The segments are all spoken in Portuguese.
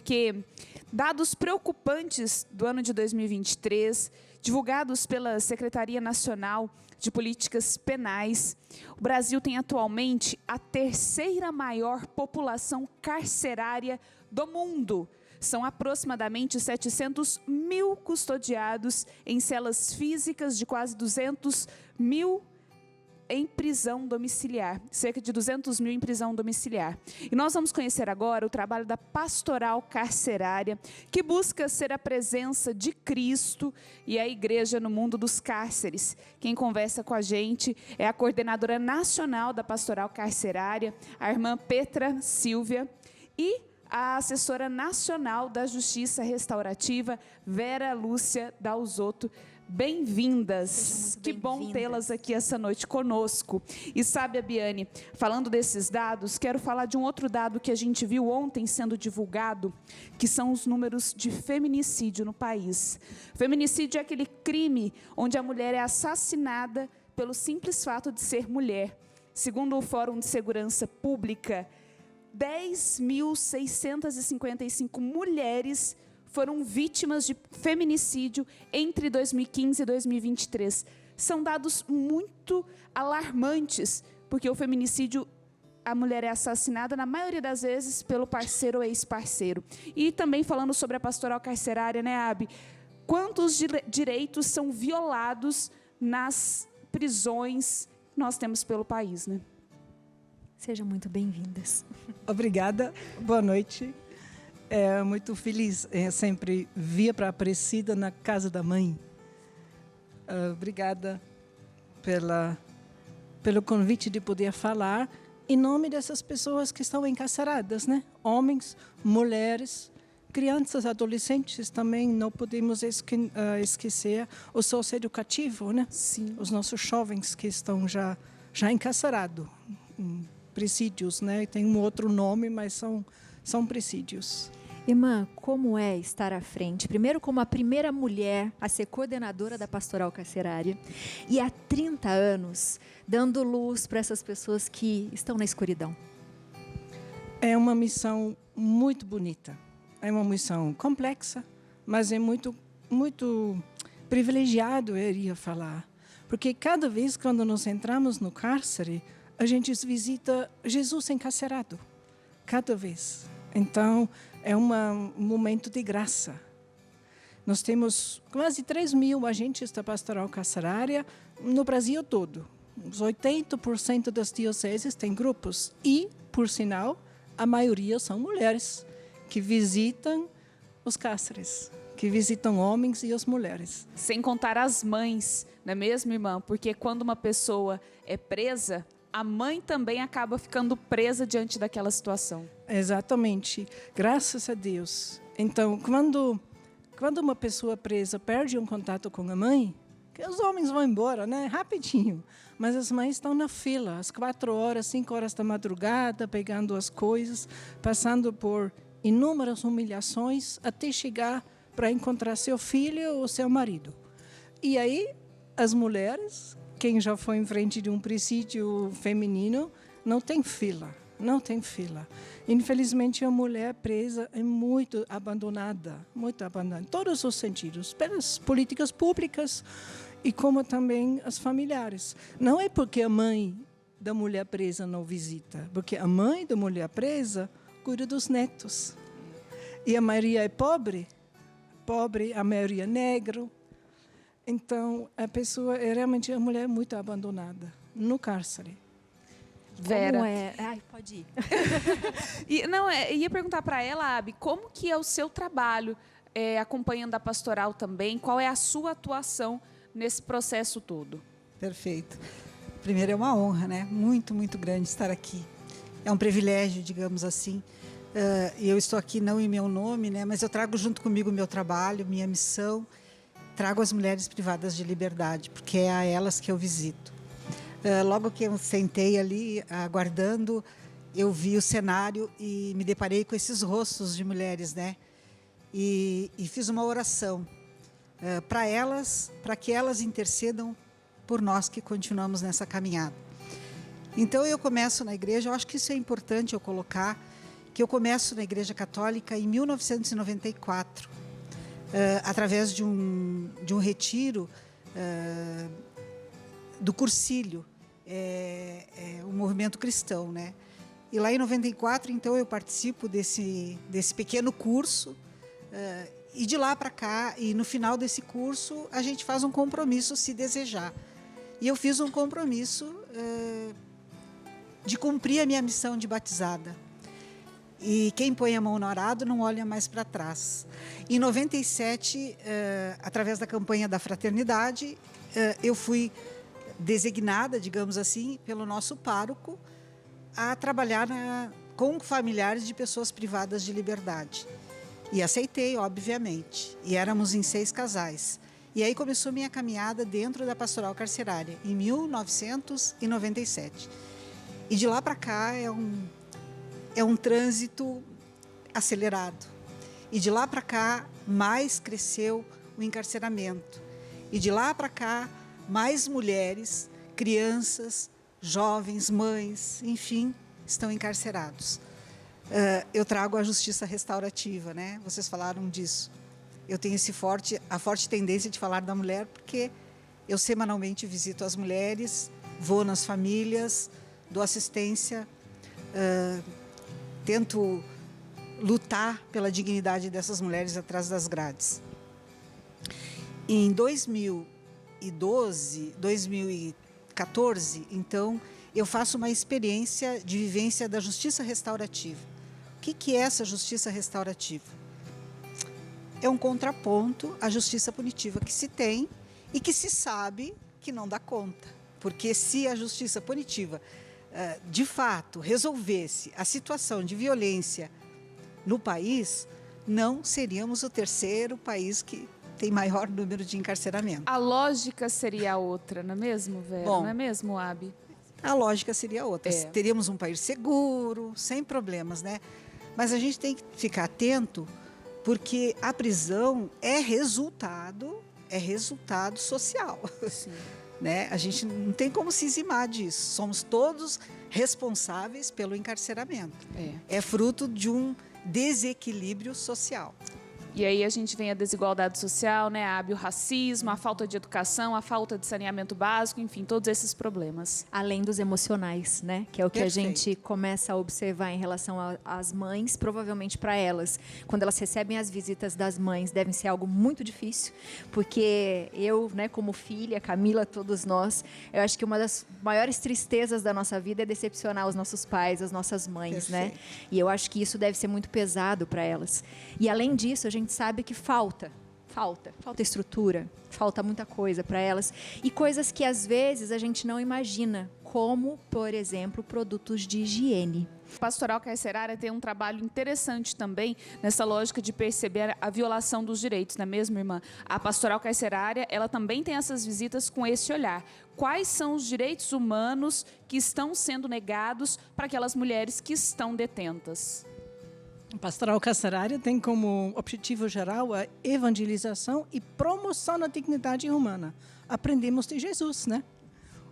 porque dados preocupantes do ano de 2023, divulgados pela Secretaria Nacional de Políticas Penais, o Brasil tem atualmente a terceira maior população carcerária do mundo. São aproximadamente 700 mil custodiados em celas físicas, de quase 200 mil em prisão domiciliar, cerca de 200 mil em prisão domiciliar. E nós vamos conhecer agora o trabalho da Pastoral Carcerária, que busca ser a presença de Cristo e a igreja no mundo dos cárceres. Quem conversa com a gente é a coordenadora nacional da Pastoral Carcerária, a irmã Petra Silvia, e a assessora nacional da Justiça Restaurativa, Vera Lúcia Dalzotto. Bem-vindas, que bom tê-las aqui essa noite conosco. E sabe, Abiane, falando desses dados, quero falar de um outro dado que a gente viu ontem sendo divulgado, que são os números de feminicídio no país. Feminicídio é aquele crime onde a mulher é assassinada pelo simples fato de ser mulher. Segundo o Fórum de Segurança Pública, 10.655 mulheres foram vítimas de feminicídio entre 2015 e 2023. São dados muito alarmantes, porque o feminicídio, a mulher é assassinada, na maioria das vezes, pelo parceiro ou ex-parceiro. E também falando sobre a pastoral carcerária, né, Abi? Quantos direitos são violados nas prisões que nós temos pelo país, né? Sejam muito bem-vindas. Obrigada, boa noite. É muito feliz sempre vir para Aparecida na casa da mãe. Obrigada pelo convite de poder falar em nome dessas pessoas que estão encarceradas, né? Homens, mulheres, crianças, adolescentes também. Não podemos esquecer o socioeducativo, né? Sim. Os nossos jovens que estão já encarcerados, presídios, né? Tem um outro nome, mas são presídios. Irmã, como é estar à frente? Primeiro, como a primeira mulher a ser coordenadora da Pastoral Carcerária e há 30 anos dando luz para essas pessoas que estão na escuridão. É uma missão muito bonita. É uma missão complexa, mas é muito privilegiado, eu iria falar. Porque cada vez quando nós entramos no cárcere, a gente visita Jesus encarcerado. Cada vez. Então, é um momento de graça. Nós temos quase 3.000 agentes da pastoral carcerária no Brasil todo. Os 80% das dioceses têm grupos. E, por sinal, a maioria são mulheres que visitam os cárceres, que visitam homens e as mulheres. Sem contar as mães, não é mesmo, irmã? Porque quando uma pessoa é presa, a mãe também acaba ficando presa diante daquela situação. Exatamente. Graças a Deus. Então, quando uma pessoa presa perde um contato com a mãe, que os homens vão embora, né? Rapidinho. Mas as mães estão na fila, às 4 horas, 5 horas da madrugada, pegando as coisas, passando por inúmeras humilhações, até chegar para encontrar seu filho ou seu marido. E aí, as mulheres, quem já foi em frente de um presídio feminino, não tem fila. Não tem fila. Infelizmente, a mulher presa é muito abandonada, em todos os sentidos, pelas políticas públicas e como também as familiares. Não é porque a mãe da mulher presa não visita, porque a mãe da mulher presa cuida dos netos. E a maioria é pobre, a maioria é negro. Então, a pessoa realmente a mulher muito abandonada no cárcere. Vera. Como é? Ai, pode ir. Ia perguntar para ela, Abi, como que é o seu trabalho acompanhando a pastoral também? Qual é a sua atuação nesse processo todo? Perfeito. Primeiro, é uma honra, né? Muito, muito grande estar aqui. É um privilégio, digamos assim. Eu estou aqui não em meu nome, né? Mas eu trago junto comigo o meu trabalho, minha missão. Trago as mulheres privadas de liberdade, porque é a elas que eu visito. Logo que eu sentei ali, aguardando, eu vi o cenário e me deparei com esses rostos de mulheres, né? E fiz uma oração para elas, para que elas intercedam por nós que continuamos nessa caminhada. Então eu começo na igreja, eu acho que isso é importante eu colocar, que eu começo na Igreja Católica em 1994, através de um retiro do Cursilho, o movimento cristão, né? E lá em 94, então, eu participo desse pequeno curso, e de lá para cá, e no final desse curso, a gente faz um compromisso, se desejar. E eu fiz um compromisso de cumprir a minha missão de batizada. E quem põe a mão no arado não olha mais para trás. Em 97, através da campanha da fraternidade, eu fui designada, digamos assim, pelo nosso pároco a trabalhar com familiares de pessoas privadas de liberdade. E aceitei, obviamente. E éramos em 6 casais. E aí começou minha caminhada dentro da pastoral carcerária, em 1997. E de lá para cá é um trânsito acelerado. E de lá para cá, mais cresceu o encarceramento. E de lá para cá, mais mulheres, crianças, jovens, mães, enfim, estão encarcerados. Eu trago a justiça restaurativa, né? Vocês falaram disso. Eu tenho a forte tendência de falar da mulher, porque eu semanalmente visito as mulheres, vou nas famílias, dou assistência, tento lutar pela dignidade dessas mulheres atrás das grades. Em 2014, então, eu faço uma experiência de vivência da justiça restaurativa. O que é essa justiça restaurativa? É um contraponto à justiça punitiva que se tem e que se sabe que não dá conta. Porque se a justiça punitiva, de fato, resolvesse a situação de violência no país, não seríamos o 3º país que tem maior número de encarceramento. A lógica seria outra, não é mesmo, Vera? Bom, não é mesmo, Abi? A lógica seria outra. Teríamos um país seguro, sem problemas, né? Mas a gente tem que ficar atento, porque a prisão é resultado social. Sim. Né? A gente não tem como se eximar disso. Somos todos responsáveis pelo encarceramento. É fruto de um desequilíbrio social. E aí a gente vem a desigualdade social, né, Abi, o racismo, a falta de educação, a falta de saneamento básico, enfim, todos esses problemas. Além dos emocionais, né? Que é o que Perfeito. a gente começa a observar em relação às mães, provavelmente para elas. Quando elas recebem as visitas das mães, deve ser algo muito difícil, porque eu, né, como filha, Camila, todos nós, eu acho que uma das maiores tristezas da nossa vida é decepcionar os nossos pais, as nossas mães, Perfeito. né? E eu acho que isso deve ser muito pesado para elas. E além disso, a gente sabe que falta estrutura, falta muita coisa para elas e coisas que às vezes a gente não imagina, como, por exemplo, produtos de higiene. A Pastoral Carcerária tem um trabalho interessante também nessa lógica de perceber a violação dos direitos, não é mesmo, irmã? A Pastoral Carcerária, ela também tem essas visitas com esse olhar. Quais são os direitos humanos que estão sendo negados para aquelas mulheres que estão detentas? A Pastoral Carcerária tem como objetivo geral a evangelização e promoção da dignidade humana. Aprendemos de Jesus, né?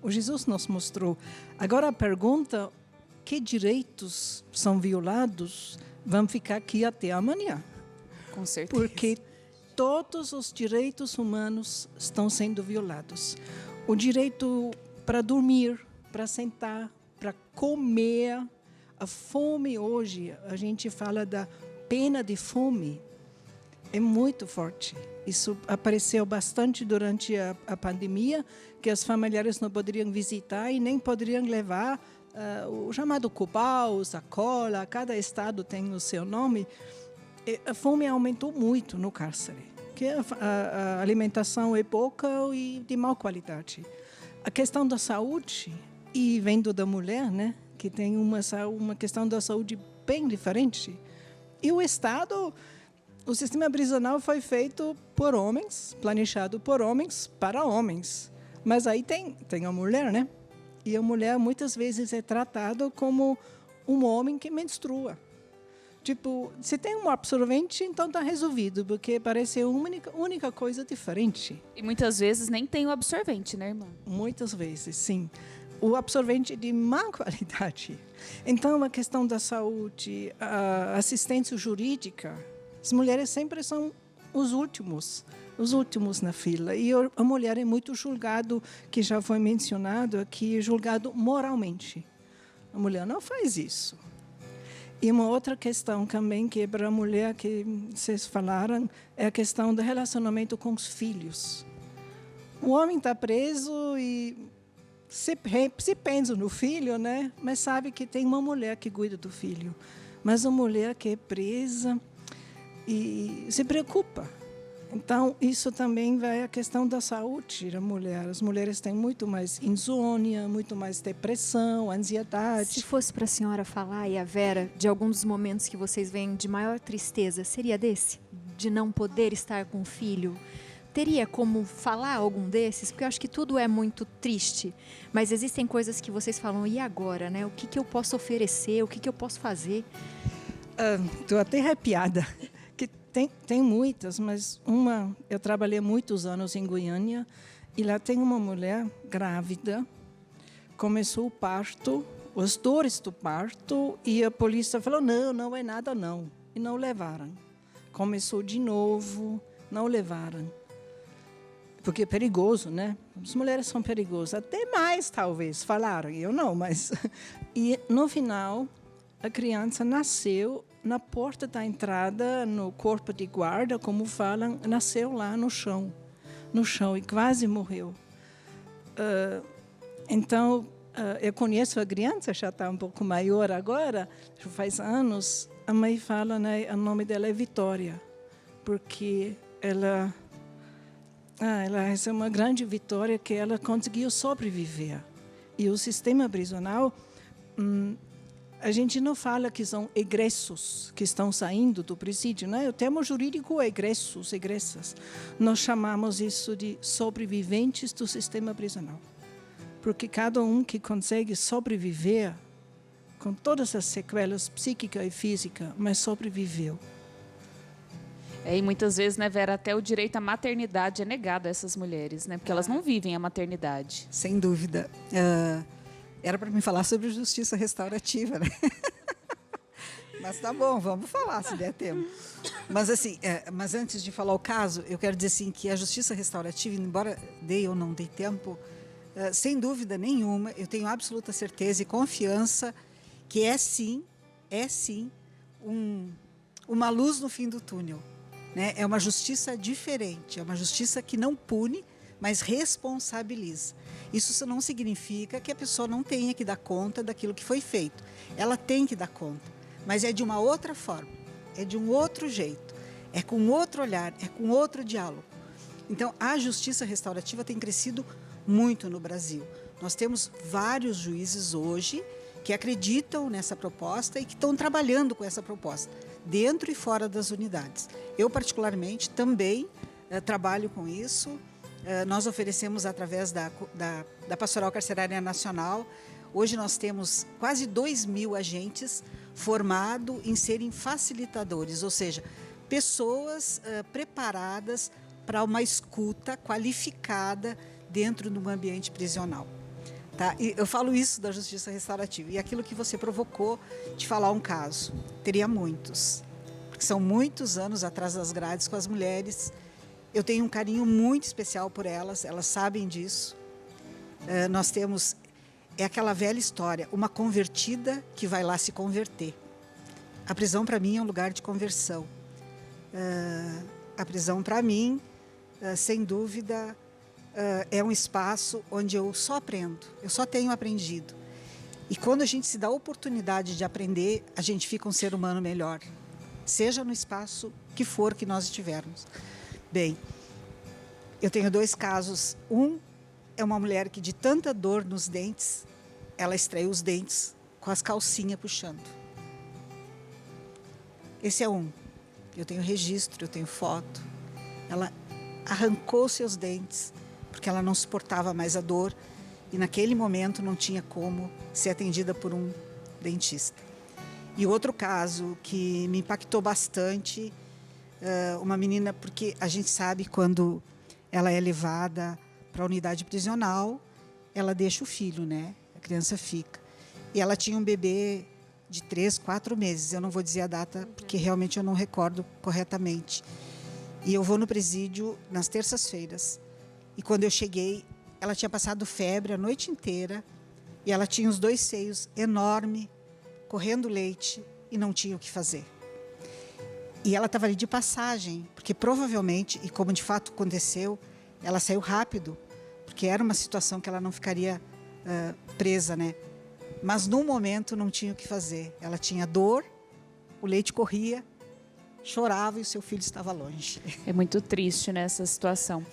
O Jesus nos mostrou. Agora a pergunta, que direitos são violados, vão ficar aqui até amanhã. Com certeza. Porque todos os direitos humanos estão sendo violados. O direito para dormir, para sentar, para comer. A fome hoje, a gente fala da pena de fome, é muito forte. Isso apareceu bastante durante a pandemia, que as familiares não poderiam visitar e nem poderiam levar o chamado cubal, sacola, cada estado tem o seu nome. E a fome aumentou muito no cárcere, que a alimentação é pouca e de má qualidade. A questão da saúde, e vendo da mulher, né? Que tem uma questão da saúde bem diferente. E o Estado, o sistema prisional foi feito por homens, planejado por homens, para homens. Mas aí tem a mulher, né? E a mulher muitas vezes é tratada como um homem que menstrua. Tipo, se tem um absorvente, então está resolvido, porque parece a única coisa diferente. E muitas vezes nem tem o absorvente, né, irmã? Muitas vezes, sim. o absorvente de má qualidade. Então, a questão da saúde, a assistência jurídica, as mulheres sempre são os últimos na fila. E a mulher é muito julgado, que já foi mencionado aqui, julgado moralmente. A mulher não faz isso. E uma outra questão também que é para a mulher, que vocês falaram, é a questão do relacionamento com os filhos. O homem está preso e se pensa no filho, né? Mas sabe que tem uma mulher que cuida do filho. Mas a mulher que é presa e se preocupa. Então, isso também vai à questão da saúde da mulher. As mulheres têm muito mais insônia, muito mais depressão, ansiedade. Se fosse para a senhora falar, e a Vera, de algum dos momentos que vocês veem de maior tristeza, seria desse? De não poder estar com o filho? Teria como falar algum desses? Porque eu acho que tudo é muito triste. Mas existem coisas que vocês falam, e agora, né? O que eu posso oferecer? O que eu posso fazer? Estou até arrepiada. Tem muitas, mas eu trabalhei muitos anos em Goiânia e lá tem uma mulher grávida, começou o parto, as dores do parto, e a polícia falou, não é nada não, e não levaram. Começou de novo, não levaram. Porque é perigoso, né? As mulheres são perigosas, até mais talvez, falaram, eu não, mas... E no final, a criança nasceu na porta da entrada, no corpo de guarda, como falam, nasceu lá no chão e quase morreu. Então, eu conheço a criança, já está um pouco maior agora, já faz anos. A mãe fala, né, o nome dela é Vitória, porque ela é uma grande vitória que ela conseguiu sobreviver. E o sistema prisional... a gente não fala que são egressos que estão saindo do presídio, né? O termo jurídico é egressos, egressas. Nós chamamos isso de sobreviventes do sistema prisional. Porque cada um que consegue sobreviver, com todas as sequelas psíquicas e físicas, mas sobreviveu. E muitas vezes, né, Vera, até o direito à maternidade é negado a essas mulheres, né? Porque elas não vivem a maternidade. Sem dúvida. Era para me falar sobre justiça restaurativa, né? Mas tá bom, vamos falar, se der tempo. Mas, assim, mas antes de falar o caso, eu quero dizer assim, que a justiça restaurativa, embora dê ou não dê tempo, sem dúvida nenhuma, eu tenho absoluta certeza e confiança que é sim uma luz no fim do túnel. Né? É uma justiça diferente, é uma justiça que não pune, mas responsabiliza. Isso não significa que a pessoa não tenha que dar conta daquilo que foi feito. Ela tem que dar conta, mas é de uma outra forma, é de um outro jeito, é com outro olhar, é com outro diálogo. Então, a justiça restaurativa tem crescido muito no Brasil. Nós temos vários juízes hoje que acreditam nessa proposta e que estão trabalhando com essa proposta, dentro e fora das unidades. Eu, particularmente, também trabalho com isso. Nós oferecemos através da Pastoral Carcerária Nacional. Hoje nós temos quase 2.000 agentes formados em serem facilitadores, ou seja, pessoas preparadas para uma escuta qualificada dentro de um ambiente prisional. Tá? E eu falo isso da justiça restaurativa. E aquilo que você provocou de falar um caso, teria muitos, porque são muitos anos atrás das grades com as mulheres. Eu tenho um carinho muito especial por elas, elas sabem disso. Nós temos, é aquela velha história, uma convertida que vai lá se converter. A prisão, para mim, é um lugar de conversão. A prisão, para mim, sem dúvida, é um espaço onde eu só aprendo, eu só tenho aprendido. E quando a gente se dá a oportunidade de aprender, a gente fica um ser humano melhor, seja no espaço que for que nós estivermos. Bem, eu tenho 2 casos. Um é uma mulher que, de tanta dor nos dentes, ela extraiu os dentes com as calcinhas puxando. Esse é um. Eu tenho registro, eu tenho foto. Ela arrancou seus dentes porque ela não suportava mais a dor e, naquele momento, não tinha como ser atendida por um dentista. E outro caso que me impactou bastante, uma menina, porque a gente sabe quando ela é levada para a unidade prisional, ela deixa o filho, né? criança fica. E ela tinha um bebê de 3, 4 meses. Eu não vou dizer a data, porque realmente eu não recordo corretamente. E eu vou no presídio nas terças-feiras. E quando eu cheguei, ela tinha passado febre a noite inteira. E ela tinha os 2 seios enormes, correndo leite, e não tinha o que fazer. E ela estava ali de passagem, porque provavelmente, e como de fato aconteceu, ela saiu rápido, porque era uma situação que ela não ficaria presa, né? Mas no momento não tinha o que fazer. Ela tinha dor, o leite corria, chorava e o seu filho estava longe. É muito triste nessa situação.